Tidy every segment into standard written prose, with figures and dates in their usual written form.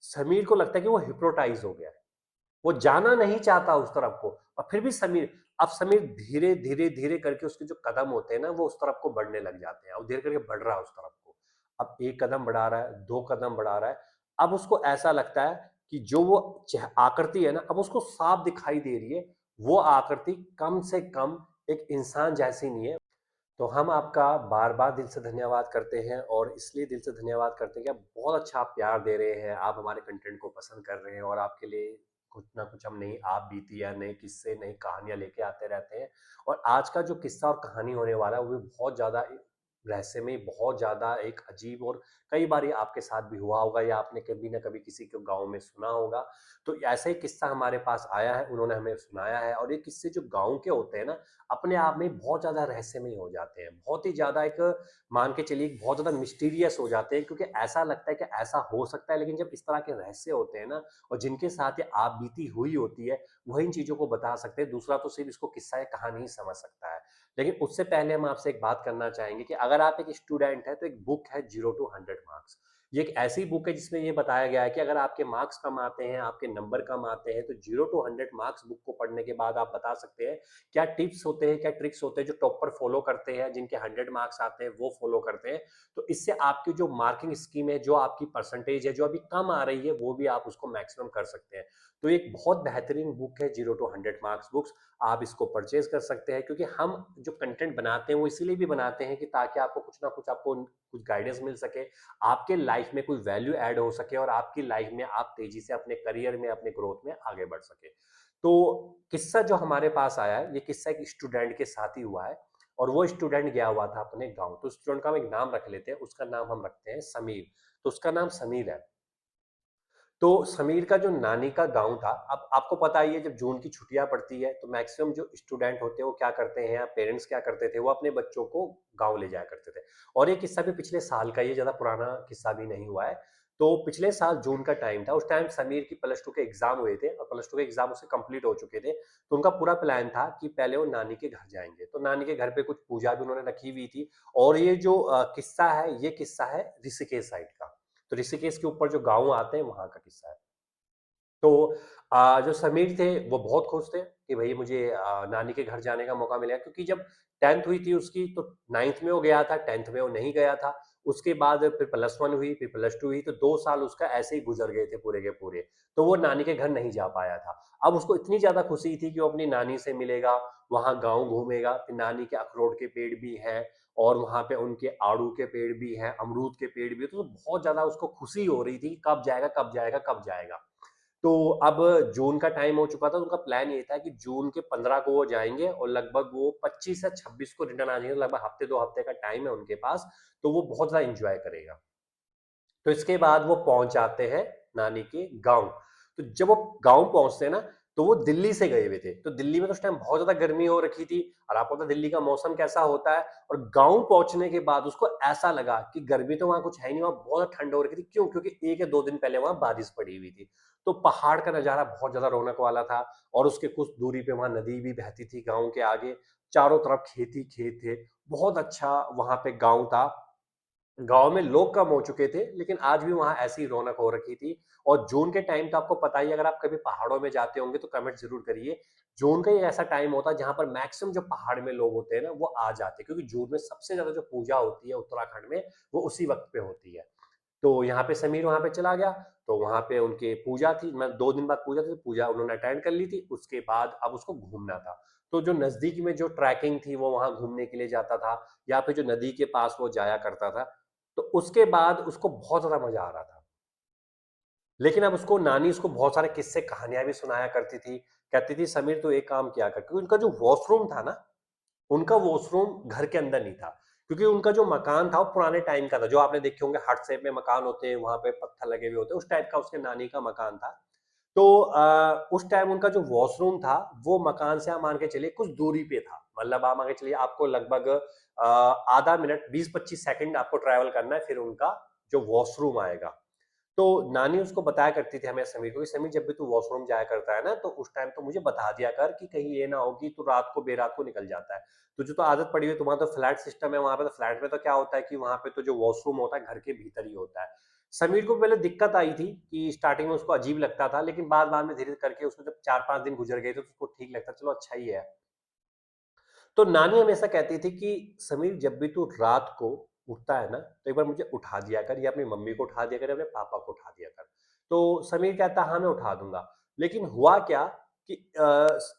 समीर को लगता है कि वो हिप्नोटाइज हो गया है, वो जाना नहीं चाहता उस तरफ को, और फिर भी समीर, अब समीर धीरे धीरे धीरे करके उसके जो कदम होते हैं ना वो उस तरफ को बढ़ने लग जाते हैं, और धीरे करके बढ़ रहा है उस तरफ को। अब एक कदम बढ़ा रहा है, दो कदम बढ़ा रहा है। अब उसको ऐसा लगता है कि जो वो आकृति है ना, अब उसको साफ दिखाई दे रही है। वो आकृति कम से कम एक इंसान जैसी नहीं है। तो हम आपका बार-बार दिल से धन्यवाद करते हैं, और इसलिए दिल से धन्यवाद करते हैं कि आप बहुत अच्छा आप प्यार दे रहे हैं, आप हमारे कंटेंट को पसंद कर रहे हैं, और आपके लिए कुछ ना कुछ हम नई आप बीती या नए किस्से, नई कहानियाँ लेके आते रहते हैं। और आज का जो किस्सा और कहानी होने वाला है, वो भी बहुत ज़्यादा रहस्यमय, बहुत ज़्यादा एक अजीब, और कई बार ये आपके साथ भी हुआ होगा या आपने कभी ना कभी किसी के गाँव में सुना होगा। तो ऐसा ही किस्सा हमारे पास आया है, उन्होंने हमें सुनाया है, और ये किस्से जो गाँव के होते हैं ना, अपने आप में बहुत ज़्यादा रहस्यमय हो जाते हैं। बहुत ही ज़्यादा एक, मान के चलिए, बहुत ज़्यादा मिस्टीरियस हो जाते हैं, क्योंकि ऐसा लगता है कि ऐसा हो सकता है, लेकिन जब इस तरह के रहस्य होते हैं ना, और जिनके साथ ये आप बीती हुई होती है, वही इन चीज़ों को बता सकते हैं। दूसरा तो सिर्फ़ इसको किस्सा या कहानी ही समझ सकता है। लेकिन उससे पहले हम आपसे एक बात करना चाहेंगे कि अगर आप एक स्टूडेंट हैं, तो एक बुक है ज़ीरो टू 100 मार्क्स। ये एक ऐसी बुक है जिसमें ये बताया गया है कि अगर आपके मार्क्स कम आते हैं, आपके नंबर कम आते हैं, तो ज़ीरो टू 100 मार्क्स बुक को पढ़ने के बाद आप बता सकते हैं क्या टिप्स होते हैं, क्या ट्रिक्स होते हैं जो टॉपर फॉलो करते हैं, जिनके 100 मार्क्स आते हैं वो फॉलो करते हैं। तो इससे आपकी जो मार्किंग स्कीम है, जो आपकी परसेंटेज है जो अभी कम आ रही है, वो भी आप उसको मैक्सिमम कर सकते हैं। तो एक बहुत बेहतरीन बुक है ज़ीरो टू 100 मार्क्स बुक्स। आप इसको परचेज कर सकते हैं, क्योंकि हम जो कंटेंट बनाते हैं वो इसीलिए भी बनाते हैं कि ताकि आपको कुछ ना कुछ, आपको कुछ गाइडेंस मिल सके, आपके लाइफ में कोई वैल्यू ऐड हो सके, और आपकी लाइफ में आप तेजी से अपने करियर में, अपने ग्रोथ में आगे बढ़ सके। तो किस्सा जो हमारे पास आया है, ये किस्सा एक स्टूडेंट के साथ ही हुआ है, और वो स्टूडेंट गया हुआ था अपने गांव। तो स्टूडेंट का हम एक नाम रख लेते हैं, उसका नाम हम रखते हैं समीर। तो उसका नाम समीर है। तो समीर का जो नानी का गांव था, अब आपको पता ही है, जब जून की छुट्टियां पड़ती है तो मैक्सिमम जो स्टूडेंट होते हैं वो क्या करते हैं, या पेरेंट्स क्या करते थे, वो अपने बच्चों को गांव ले जाया करते थे। और ये किस्सा भी पिछले साल का, ये ज्यादा पुराना किस्सा भी नहीं हुआ है। तो पिछले साल जून का टाइम था, उस टाइम समीर की प्लस टू के एग्जाम हुए थे, और प्लस टू के एग्जाम उसके कंप्लीट हो चुके थे। तो उनका पूरा प्लान था कि पहले वो नानी के घर जाएंगे, तो नानी के घर पे कुछ पूजा भी उन्होंने रखी हुई थी। और ये जो किस्सा है, ये किस्सा है ऋषिकेश साइड का। तो ऋषिकेश के ऊपर जो गाँव आते हैं, वहां का किस्सा है। तो जो समीर थे वो बहुत खुश थे कि भई मुझे नानी के घर जाने का मौका मिला, क्योंकि जब 10th हुई थी उसकी, तो 9th में वो गया था, 10th में वो नहीं गया था। उसके बाद फिर प्लस 1 हुई, फिर प्लस 2 हुई, तो 2 साल उसका ऐसे ही गुज़र गए थे पूरे के पूरे। तो वो नानी के घर नहीं जा पाया था। अब उसको इतनी ज़्यादा खुशी थी कि वो अपनी नानी से मिलेगा, वहाँ गाँव घूमेगा, फिर नानी के अखरोट के पेड़ भी हैं, और वहाँ पे उनके आड़ू के पेड़ भी हैं, अमरूद के पेड़ भी हैं, तो बहुत ज़्यादा उसको खुशी हो रही थी, कब जाएगा, कब जाएगा, कब जाएगा? तो अब जून का टाइम हो चुका था, तो उनका प्लान ये था कि जून के 15 को वो जाएँगे, और लगभग वो 25 या 26 को रिटर्न आ जाएँगे, लगभग हफ्ते 2 हफ्ते का टाइम है उनके पास, तो वो बहुत ज़्यादा एन्जॉय करेगा। तो इसके बाद वो पहुंच जाते हैं नानी के गांव। तो जब वो गांव पहुंचते हैं ना, तो वो दिल्ली से गए हुए थे, तो दिल्ली में तो उस टाइम बहुत ज्यादा गर्मी हो रखी थी, और आपको पता है दिल्ली का मौसम कैसा होता है। और गांव पहुंचने के बाद उसको ऐसा लगा कि गर्मी तो वहां कुछ है नहीं, वहां बहुत ठंड हो रखी थी। क्यों? क्योंकि 1 या 2 दिन पहले वहां बारिश पड़ी हुई थी। तो पहाड़ का नजारा बहुत ज्यादा रौनक वाला था, और उसके कुछ दूरी पे वहां नदी भी बहती थी गांव के आगे। चारों तरफ खेत ही खेत थे। बहुत अच्छा वहां पे गांव था। गाँव में लोग कम हो चुके थे, लेकिन आज भी वहाँ ऐसी रौनक हो रखी थी। और जून के टाइम तो आपको पता ही है, अगर आप कभी पहाड़ों में जाते होंगे तो कमेंट ज़रूर करिए। जून का ये ऐसा टाइम होता है जहाँ पर मैक्सिमम जो पहाड़ में लोग होते हैं ना, वो आ जाते हैं, क्योंकि जून में सबसे ज़्यादा जो पूजा होती है उत्तराखंड में, वो उसी वक़्त पे होती है। तो यहाँ पे समीर वहाँ पे चला गया, तो वहाँ पे उनकी पूजा थी, मैं 2 दिन बाद पूजा थी, तो पूजा उन्होंने अटेंड कर ली थी। उसके बाद अब उसको घूमना था। तो जो नज़दीक में जो ट्रैकिंग थी, वो वहाँ घूमने के लिए जाता था, या फिर जो नदी के पास वो जाया करता था। तो उसके बाद उसको बहुत ज़्यादा मज़ा आ रहा था। लेकिन अब उसको नानी उसको बहुत सारे किस्से कहानियाँ भी सुनाया करती थी। कहती थी, "समीर तू एक काम किया कर", क्योंकि उनका जो वॉशरूम था ना, उनका वॉशरूम घर के अंदर नहीं था। क्योंकि उनका जो मकान था वो पुराने टाइम का था, जो आपने देखे होंगे हट शेप में मकान होते हैं, वहाँ पे पत्थर लगे हुए होते हैं, उस टाइप का उसके नानी का मकान था। तो उस टाइम उनका जो वॉशरूम था, वो मकान से आप मान के चलिए कुछ दूरी पे था। मतलब आप मान के चलिए आपको लगभग आधा मिनट 20-25 सेकंड आपको ट्रैवल करना है, फिर उनका जो वॉशरूम आएगा। तो नानी उसको बताया करती थी हमें, समीर को, कि समीर जब भी तू वॉशरूम जाया करता है ना, तो उस टाइम तो मुझे बता दिया कर, कि कहीं ये ना हो कि तू रात को बेरात को निकल जाता है। तुझे तो आदत पड़ी हुई है, तुम्हारा तो फ्लैट सिस्टम है वहां पे, तो फ्लैट में तो क्या होता है कि वहां पे तो जो वॉशरूम होता है घर के भीतर ही होता है। समीर को पहले दिक्कत आई थी कि स्टार्टिंग में उसको अजीब लगता था, लेकिन बाद-बाद में धीरे करके उसको जब 4-5 दिन गुज़र गए थे, तो उसको ठीक लगता, चलो अच्छा ही है। तो नानी हमेशा कहती थी कि समीर जब भी तू रात को उठता है ना, तो एक बार मुझे उठा दिया कर, या अपनी मम्मी को उठा दिया कर, या अपने पापा को उठा दिया कर। तो समीर कहता हाँ, मैं उठा दूँगा। लेकिन हुआ क्या कि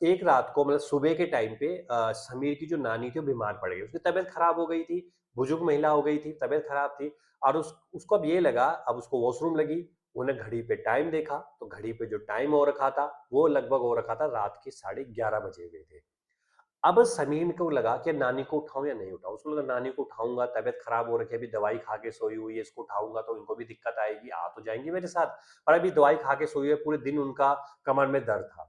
एक रात को, मतलब सुबह के टाइम पे समीर की जो नानी थी वो बीमार पड़ गई। उसकी तबीयत खराब हो गई थी, बुजुर्ग महिला हो गई थी, तबीयत खराब थी, और उसको अब ये लगा, अब उसको वॉशरूम लगी। उन्हें घड़ी पे टाइम देखा, तो घड़ी पे जो टाइम हो रखा था, वो लगभग हो रखा था रात के 11:30 बजे हुए थे। अब समीर को लगा कि नानी को उठाऊँ या नहीं उठाऊँ? उसको लगा नानी को उठाऊँगा, तबीयत खराब हो रखी है, अभी दवाई खा के सोई हुई है, इसको उठाऊँगा तो इनको भी दिक्कत आएगी, आ तो जाएँगी मेरे साथ, पर अभी दवाई खा के सोई है, पूरे दिन उनका कमर में दर्द था।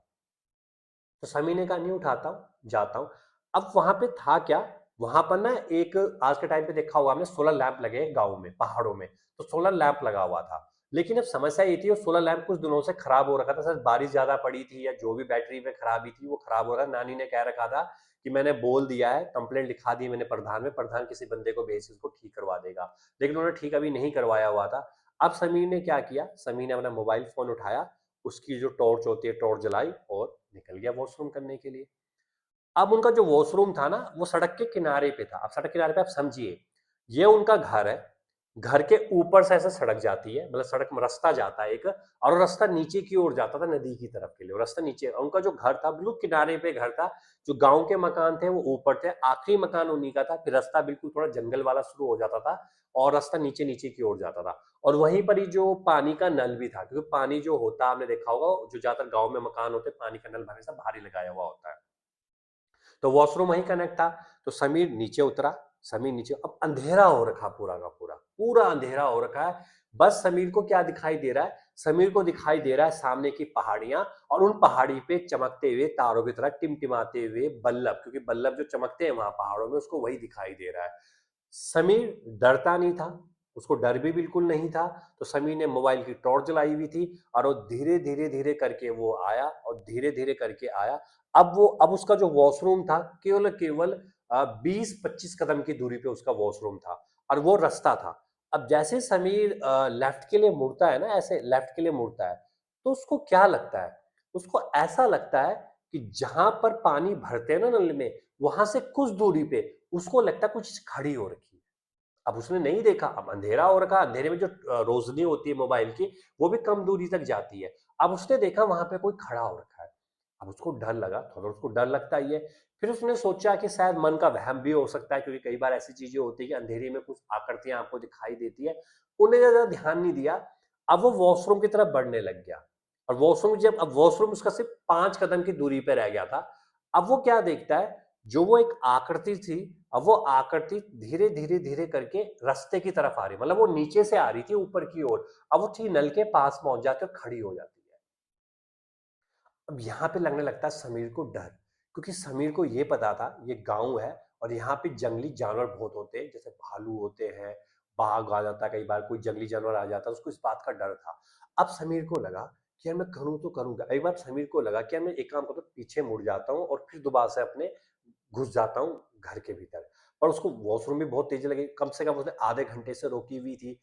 तो समी ने कहा नहीं उठाता हूँ, जाता हूँ। अब वहाँ पे था क्या, वहाँ पर ना एक, आज के टाइम पे देखा होगा आपने, सोलर लैंप लगे हैं गाँव में, पहाड़ों में, तो सोलर लैंप लगा हुआ था। लेकिन अब समस्या ये थी, वो सोलर लैंप कुछ दिनों से खराब हो रखा था, शायद बारिश ज़्यादा पड़ी थी या जो भी बैटरी में खराबी थी वो खराब हो रहा था। नानी ने कह रखा था कि मैंने बोल दिया है, कंप्लेंट लिखा दी मैंने प्रधान में, प्रधान किसी बंदे को भेज के उसको ठीक करवा देगा। लेकिन उन्होंने ठीक अभी नहीं करवाया हुआ था। अब समीर ने क्या किया, समीर ने अपना मोबाइल फ़ोन उठाया, उसकी जो टॉर्च होती है, टॉर्च जलाई और निकल गया वॉशरूम करने के लिए। अब उनका जो वॉशरूम था ना, वो सड़क के किनारे पे था। अब सड़क किनारे पे आप समझिए, ये उनका घर है, घर के ऊपर से ऐसे सड़क जाती है, मतलब सड़क में रास्ता जाता है एक, और वो रास्ता नीचे की ओर जाता था नदी की तरफ के लिए, रास्ता नीचे, और उनका जो घर था बिल्कुल किनारे पे घर था। जो गांव के मकान थे वो ऊपर थे, आखिरी मकान उन्हीं का था, फिर रास्ता बिल्कुल थोड़ा जंगल वाला शुरू हो जाता था, और रास्ता नीचे नीचे की ओर जाता था। और वहीं पर ही जो पानी का नल भी था, क्योंकि पानी जो होता है आपने देखा होगा, जो ज्यादातर गाँव में मकान होते हैं, पानी का नल हमेशा बाहर ही लगाया हुआ होता है। तो वॉशरूम वहीं कनेक्ट था। तो समीर नीचे उतरा, समीर नीचे, अब अंधेरा हो रखा पूरा का पूरा, पूरा अंधेरा हो रखा है। बस समीर को क्या दिखाई दे रहा है, समीर को दिखाई दे रहा है सामने की पहाड़ियां, और उन पहाड़ी पे चमकते हुए तारों की तरह टिमटिमाते हुए बल्लभ, क्योंकि बल्लभ जो चमकते हैं वहां पहाड़ों में, उसको वही दिखाई दे रहा है। समीर डरता नहीं था, उसको डर भी बिल्कुल नहीं था। तो समीर ने मोबाइल की टॉर्च जलाई हुई थी, और वो धीरे धीरे धीरे करके वो आया, और धीरे धीरे करके आया। अब उसका जो वॉशरूम था, केवल केवल 20-25 कदम की दूरी पे उसका वॉशरूम था, और वो रास्ता था। अब जैसे समीर लेफ्ट के लिए मुड़ता है ना, ऐसे लेफ्ट के लिए मुड़ता है, तो उसको क्या लगता है, उसको ऐसा लगता है कि जहां पर पानी भरते हैं ना नल में, वहां से कुछ दूरी पे उसको लगता है कुछ चीज खड़ी हो रखी है। अब उसने नहीं देखा, अब अंधेरा हो रखा, अंधेरे में जो रोशनी होती है मोबाइल की, वो भी कम दूरी तक जाती है। अब उसने देखा वहां पे कोई खड़ा हो रखा है। अब उसको डर लगा, थोड़ा उसको डर लगता ही है। फिर उसने सोचा कि शायद मन का वहम भी हो सकता है, क्योंकि कई बार ऐसी चीजें होती है कि अंधेरे में कुछ आकृतियां आपको दिखाई देती है। उन्हें ज्यादा ध्यान नहीं दिया। अब वो वॉशरूम की तरफ बढ़ने लग गया, और वॉशरूम, जब अब वॉशरूम उसका सिर्फ 5 कदम की दूरी पे रह गया था। अब वो क्या देखता है, जो वो एक आकृति थी, अब वो आकृति धीरे धीरे धीरे करके रास्ते की तरफ आ रही, मतलब वो नीचे से आ रही थी ऊपर की ओर। अब वो ठीक नल के पास पहुंच जाती है और खड़ी हो जाती है। अब यहाँ पे लगने लगता है समीर को डर, क्योंकि समीर को ये पता था ये गांव है, और यहाँ पे जंगली जानवर बहुत होते हैं, जैसे भालू होते हैं, बाघ आ जाता है, कई बार कोई जंगली जानवर आ जाता है, उसको इस बात का डर था। अब समीर को लगा कि यार मैं करूँ तो करूँगा, एक बार समीर को लगा कि यार मैं एक काम करता हूँ, पीछे मुड़ जाता हूँ और फिर दोबारा से अपने घुस जाता हूँ घर के भीतर। पर उसको वॉशरूम भी बहुत तेज़ी लगी, कम से कम उसने आधे घंटे से रोकी हुई थी।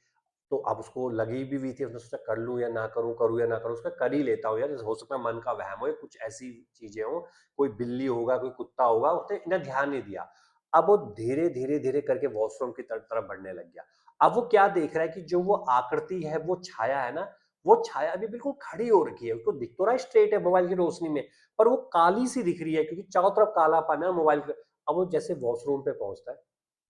तो अब उसको लगी भी हुई थी, उसने सोचा कर लूँ या ना करूँ, करूँ या ना करूँ, उसका कर ही लेता हूँ यार, हो सकता है मन का वहम हो या कुछ ऐसी चीज़ें हों, कोई बिल्ली होगा, कोई कुत्ता होगा, उसने इतना ध्यान नहीं दिया। अब वो धीरे, धीरे, धीरे करके वॉशरूम की तरफ बढ़ने लग गया। अब वो क्या देख रहा है कि जो वो आकृति है, वो छाया है ना, वो छाया अभी बिल्कुल खड़ी हो रखी है, उसको दिख तो रहा है स्ट्रेट है मोबाइल की रोशनी में, पर वो काली-सी दिख रही है, क्योंकि चारों तरफ कालापन है मोबाइल का। अब वो जैसे वॉशरूम पे पहुँचता है,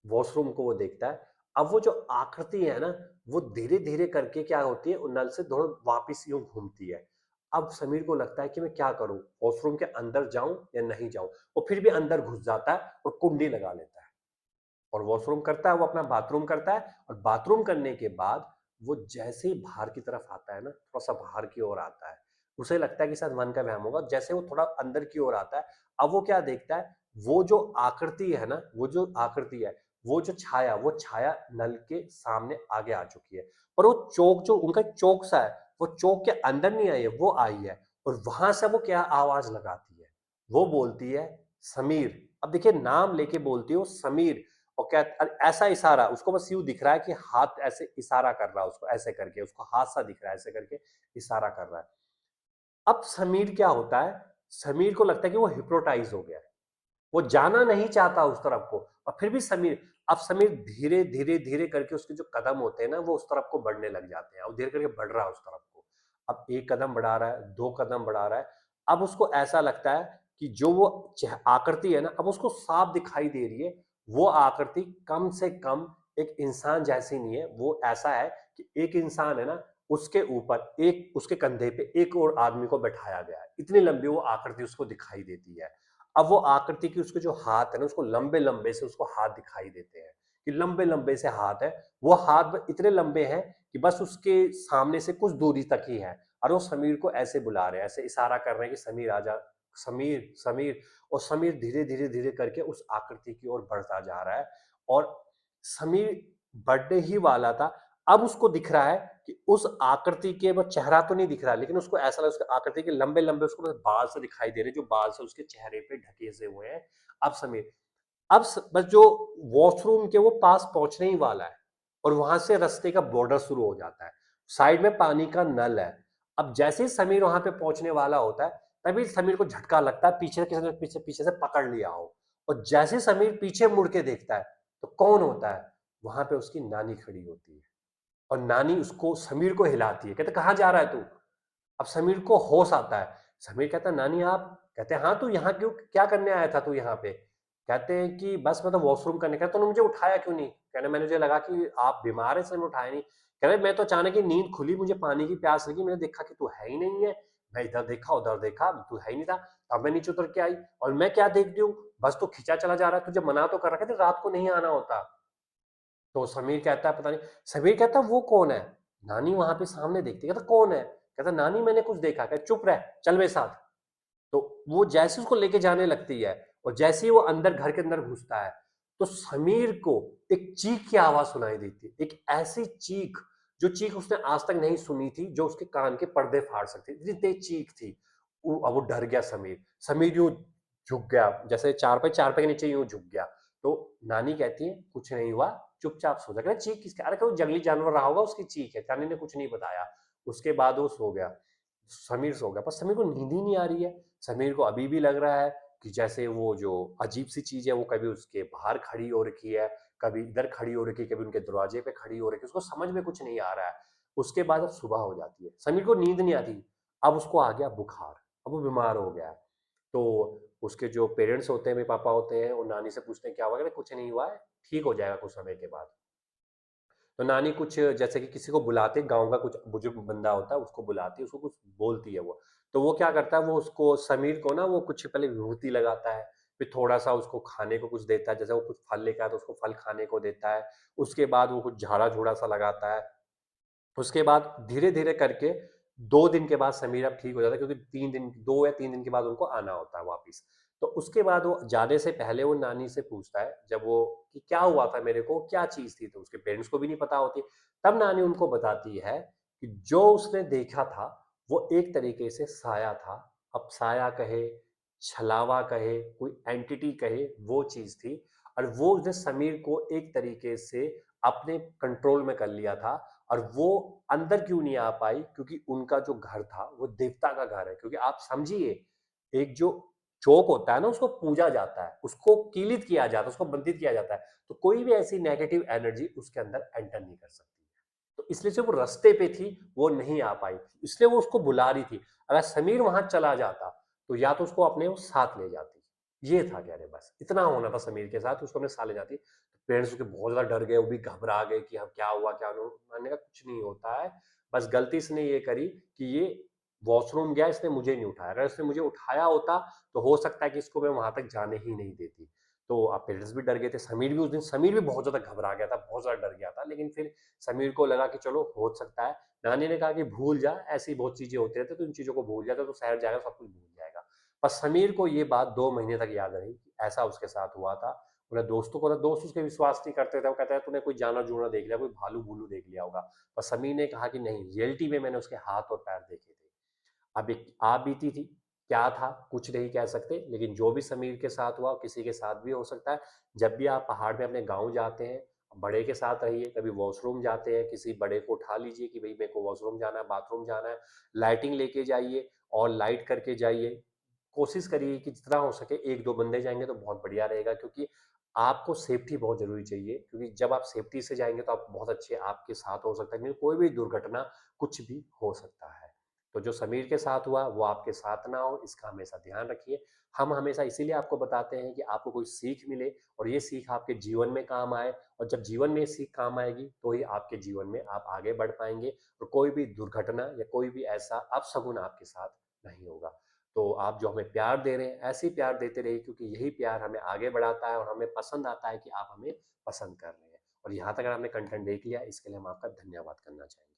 वॉशरूम को वो देखता है, अब वो जो आकृति है ना, वो धीरे-धीरे करके क्या होती है, वो नल से थोड़ा वापस यूँ घूमती है। अब समीर को लगता है कि मैं क्या करूँ? वॉशरूम के अंदर जाऊँ या नहीं जाऊँ? वो फिर भी अंदर घुस जाता है और कुंडी लगा लेता है। और वॉशरूम करता है, वो अपना बाथरूम करता है, और बाथरूम करने के बाद वो जैसे ही बाहर की तरफ आता है ना, थोड़ा-सा बाहर की ओर आता है, उसे लगता है कि शायद मन का वहम होगा। जैसे वो थोड़ा अंदर की ओर आता है, अब वो क्या देखता है, वो जो आकृति है ना, वो जो आकृति है, वो छाया नल के सामने आगे आ चुकी है। पर वो चौक, जो उनका चौक सा है, वो चौक के अंदर नहीं आई है, वो आई है, और वहाँ से वो क्या आवाज़ लगाती है, वो बोलती है, "समीर।" अब देखिए नाम लेके बोलती है वो, समीर। और क्या ऐसा इशारा, उसको बस यूं दिख रहा है कि हाथ ऐसे इशारा कर रहा है उसको, ऐसे करके उसको हाथ सा दिख रहा है, ऐसे करके इशारा कर रहा है। अब समीर क्या होता है, समीर को लगता है कि वो हिप्नोटाइज हो गया है, वो जाना नहीं चाहता उस तरफ को, और फिर भी समीर, अब समीर धीरे धीरे धीरे करके उसके जो कदम होते हैं ना वो उस तरफ को बढ़ने लग जाते हैं, और धीरे करके बढ़ रहा है उस तरफ को। अब एक कदम बढ़ा रहा है, दो कदम बढ़ा रहा है। अब उसको ऐसा लगता है कि जो वो आकृति है ना, अब उसको साफ दिखाई दे रही है। वो आकृति कम से कम एक इंसान जैसी नहीं है, वो ऐसा है कि एक इंसान है ना, उसके ऊपर एक, उसके कंधे पे एक और आदमी को बैठाया गया है, इतनी लंबी वो आकृति उसको दिखाई देती है। अब वो आकृति की उसके जो हाथ है ना, उसको लंबे लंबे से उसको हाथ दिखाई देते हैं, कि लंबे लंबे से हाथ है। वो हाथ इतने लंबे हैं कि बस उसके सामने से कुछ दूरी तक ही है, और वो समीर को ऐसे बुला रहे हैं, ऐसे इशारा कर रहे हैं कि समीर आजा, समीर समीर। और समीर धीरे धीरे धीरे करके उस आकृति की ओर बढ़ता जा रहा है, और समीर बढ़ने ही वाला था। अब उसको दिख रहा है कि उस आकृति के, वो चेहरा तो नहीं दिख रहा, लेकिन उसको ऐसा लगा उसके आकृति के लंबे लंबे उसको बस बाल से दिखाई दे रहे, जो बाल से उसके चेहरे पे ढके से हुए हैं। अब समीर, बस जो वॉशरूम के वो पास पहुंचने ही वाला है, और वहां से रास्ते का बॉर्डर शुरू हो जाता है, साइड में पानी का नल है। अब जैसे ही समीर वहां पे पहुंचने वाला होता है, तभी समीर को झटका लगता है, पीछे किसी ने पीछे पीछे से पकड़ लिया हो। और जैसे ही समीर पीछे मुड़ के देखता है, तो कौन होता है, वहां पे उसकी नानी खड़ी होती है, और नानी उसको, समीर को हिलाती है, कहते कहाँ जा रहा है तू। अब समीर को होश आता है। समीर कहता है नानी आप, कहते हैं हाँ, तू यहाँ क्यों, क्या करने आया था तू यहाँ पे। कहते हैं कि बस मैं तो वॉशरूम करने, कहते तूने मुझे उठाया क्यों नहीं, कहने मैंने, मुझे लगा कि आप बीमार है इसलिए उठाया नहीं। कह रहे मैं तो अचानक ही नींद खुली, मुझे पानी की प्यास लगी, मैंने देखा कि तू है ही नहीं है। मैं इधर देखा उधर देखा, तू है ही नहीं था। अब मैं नीचे उतर के आई, और मैं क्या देखती हूँ, बस तो खिंचा चला जा रहा है, तुझे मना तो कर रखा था रात को नहीं आना होता। तो समीर कहता है पता नहीं, समीर कहता है वो कौन है। नानी वहां पे सामने देखती है, कहता कौन है, कहता नानी मैंने कुछ देखा, कहता चुप रह, चल मेरे साथ। तो वो जैसे उसको लेके जाने लगती है, और जैसे ही वो अंदर, घर के अंदर घुसता है, तो समीर को एक चीख की आवाज सुनाई देती है, एक ऐसी चीख, जो चीख उसने आज तक नहीं सुनी थी, जो उसके कान के पर्दे फाड़ सकती, इतनी तेज चीख थी। अब वो डर गया समीर, समीर यूं झुक गया, जैसे चारपाई के नीचे यूं झुक गया। तो नानी कहती है कुछ नहीं हुआ, चुपचाप सो जा। कहते चीख किसका, अरे कोई जंगली जानवर रहा होगा उसकी चीख है, नानी ने कुछ नहीं बताया। उसके बाद वो सो गया, समीर सो गया, पर समीर को नींद ही नहीं आ रही है। समीर को अभी भी लग रहा है कि जैसे वो जो अजीब सी चीज है वो कभी उसके बाहर खड़ी हो रखी है, कभी इधर खड़ी हो रखी है, कभी उनके दरवाजे पे खड़ी हो रखी है, उसको समझ में कुछ नहीं आ रहा है। उसके बाद अब सुबह हो जाती है, समीर को नींद नहीं आती, अब उसको आ गया बुखार, अब वो बीमार हो गया है। तो उसके जो पेरेंट्स होते हैं, मेरे पापा होते हैं, वो नानी से पूछते हैं क्या हुआ, कहते कुछ नहीं हुआ है, ठीक हो जाएगा कुछ समय के बाद। तो नानी कुछ जैसे कि किसी को बुलाते, गांव का कुछ बुजुर्ग बंदा होता है उसको बुलाती है, उसको कुछ बोलती है वो। तो वो क्या करता है, वो उसको, समीर को ना, वो कुछ पहले विभूति लगाता है, फिर थोड़ा सा उसको खाने को कुछ देता है, जैसे वो कुछ फल लेकर आया तो उसको फल खाने को देता है। उसके बाद वो कुछ झाड़ा झूड़ा सा लगाता है। उसके बाद धीरे धीरे करके 2 दिन के बाद समीर अब ठीक हो जाता है, क्योंकि 3 दिन, 2 या 3 दिन के बाद उनको आना होता है वापिस। तो उसके बाद वो जाने से पहले वो नानी से पूछता है, जब वो, कि क्या हुआ था मेरे को, क्या चीज थी, तो उसके पेरेंट्स को भी नहीं पता होती। तब नानी उनको बताती है कि जो उसने देखा था वो एक तरीके से साया था। अब साया कहे, छलावा कहे, कोई एंटिटी कहे, वो चीज थी। और वो उसने समीर को एक तरीके से अपने कंट्रोल में कर लिया था। और वो अंदर क्यों नहीं आ पाई, क्योंकि उनका जो घर था वो देवता का घर है। क्योंकि आप समझिए, एक जो चौक होता है ना, उसको पूजा जाता है, उसको कीलित किया जाता है, उसको बंधित किया जाता है, तो कोई भी ऐसी नेगेटिव एनर्जी उसके अंदर एंटर नहीं कर सकती। तो इसलिए से वो रास्ते पे थी, वो नहीं आ पाई, इसलिए वो उसको बुला रही थी। अगर समीर वहां चला जाता, तो या तो उसको अपने वो साथ ले जाती, ये था, कह रहे बस इतना होना था समीर के साथ, उसको अपने साथ ले जाती। पेरेंट्स उसके बहुत ज्यादा डर गए, वो भी घबरा गए कि अब क्या हुआ क्या नहीं। मैंने कहा कुछ नहीं होता है, बस गलती इसने ये करी कि ये वॉशरूम गया, इसने मुझे नहीं उठाया, अगर इसने मुझे उठाया होता तो हो सकता है कि इसको मैं वहां तक जाने ही नहीं देती। तो अब पेरेंट्स भी डर गए थे, समीर भी उस दिन, समीर भी बहुत ज्यादा घबरा गया था, बहुत ज्यादा डर गया था। लेकिन फिर समीर को लगा कि चलो हो सकता है। नानी ने कहा कि भूल जा, ऐसी बहुत चीजें होती रहती, तो इन चीजों को भूल जाता तो शहर जाएगा सब कुछ भूल जाएगा। पर समीर को ये बात 2 महीने तक याद रही कि ऐसा उसके साथ हुआ था। उन्हें दोस्तों को, दोस्त उसके विश्वास नहीं करते थे, वो कहते हैं तूने कोई जाना जुना देख लिया, कोई भालू भूलू देख लिया होगा। पर समीर ने कहा कि नहीं, रियलिटी में मैंने उसके हाथ और पैर देखे थे। अब एक आप बीती थी, क्या था कुछ नहीं कह सकते, लेकिन जो भी समीर के साथ हुआ किसी के साथ भी हो सकता है। जब भी आप पहाड़ में अपने गांव जाते हैं, बड़े के साथ रहिए। कभी वॉशरूम जाते हैं, किसी बड़े को उठा लीजिए कि भाई मेरे को वॉशरूम जाना है, बाथरूम जाना है। लाइटिंग लेके जाइए और लाइट करके जाइए। कोशिश करिए कि जितना हो सके एक दो बंदे जाएंगे तो बहुत बढ़िया रहेगा, क्योंकि आपको सेफ्टी बहुत जरूरी चाहिए, क्योंकि जब आप सेफ्टी से जाएंगे तो आप बहुत अच्छे आपके साथ हो सकता है, क्योंकि कोई भी दुर्घटना कुछ भी हो सकता है। तो जो समीर के साथ हुआ वो आपके साथ ना हो, इसका हमेशा ध्यान रखिए। हम हमेशा इसीलिए आपको बताते हैं कि आपको कोई सीख मिले और ये सीख आपके जीवन में काम आए। और जब जीवन में ये सीख काम आएगी तो ही आपके जीवन में आप आगे बढ़ पाएंगे और कोई भी दुर्घटना या कोई भी ऐसा अपशगुन आपके साथ नहीं होगा। तो आप जो हमें प्यार दे रहे हैं ऐसे ही प्यार देते रहिए, क्योंकि यही प्यार हमें आगे बढ़ाता है और हमें पसंद आता है कि आप हमें पसंद कर रहे हैं। और यहाँ तक अगर आपने कंटेंट देख लिया, इसके लिए हम आपका धन्यवाद करना चाहेंगे।